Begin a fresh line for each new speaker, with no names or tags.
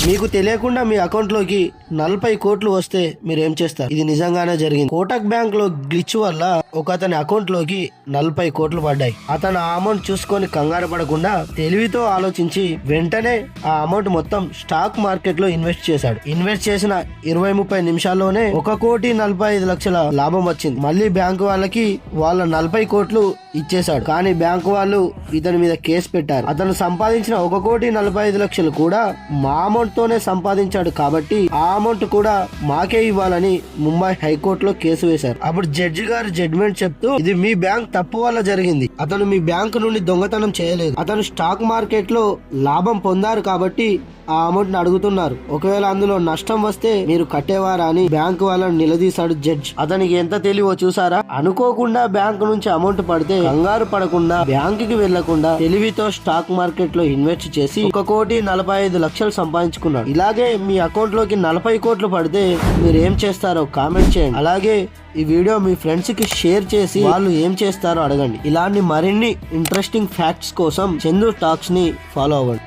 మీకు తెలియకుండా మీ అకౌంట్ లోకి 40 కోట్లు వస్తే మీరు ఏం చేస్తారు? ఇది నిజంగానే జరిగింది. కోటక్ బ్యాంక్ లో గ్లిచ్ వల్ల ఒక అతని అకౌంట్ లోకి 40 కోట్లు పడ్డాయి. అతను ఆ అమౌంట్ చూసుకొని కంగారు పడకుండా తెలివితో ఆలోచించి వెంటనే ఆ అమౌంట్ మొత్తం స్టాక్ మార్కెట్ లో ఇన్వెస్ట్ చేశాడు. ఇన్వెస్ట్ చేసిన 20-30 నిమిషాల్లోనే 1,45,00,000 లాభం వచ్చింది. మళ్ళీ బ్యాంకు వాళ్ళకి వాళ్ళ 40 కోట్లు ఇచ్చేశాడు. కానీ బ్యాంకు వాళ్ళు ఇతని మీద కేసు పెట్టారు. అతను సంపాదించిన 1,45,00,000 కూడా మా అమౌంట్ తోనే సంపాదించాడు కాబట్టి ఆ అమౌంట్ కూడా మాకే ఇవ్వాలని ముంబై హైకోర్టులో కేసు వేశారు. అప్పుడు జడ్జి గారు జడ్జిమెంట్ చెప్తూ, ఇది మీ బ్యాంక్ తప్పు వల్ల జరిగింది. అతను మీ బ్యాంకు నుండి దొంగతనం చేయలేదు. అతను స్టాక్ మార్కెట్ లో లాభం పొందారు కాబట్టి ఆ అమౌంట్ ని అడుగుతున్నారు. ఒకవేళ అందులో నష్టం వస్తే మీరు కట్టేవారా అని బ్యాంకు వాళ్ళని నిలదీశాడు జడ్జ్. అతనికి ఎంత తెలివో చూసారా? అనుకోకుండా బ్యాంకు నుంచి అమౌంట్ పడితే కంగారు పడకుండా బ్యాంకుకి వెళ్లకుండా తెలివితో స్టాక్ మార్కెట్ లో ఇన్వెస్ట్ చేసి 1,45,00,000 సంపాదించుకున్నాడు. ఇలాగే మీ అకౌంట్ లోకి 40 కోట్లు పడితే మీరు ఏం చేస్తారో కామెంట్ చేయండి. అలాగే ఈ వీడియో మీ ఫ్రెండ్స్ కి షేర్ చేసి వాళ్ళు ఏం చేస్తారో అడగండి. ఇలాంటి మరిన్ని ఇంట్రెస్టింగ్ ఫ్యాక్ట్స్ కోసం చందు టాక్స్ ని ఫాలో అవ్వండి.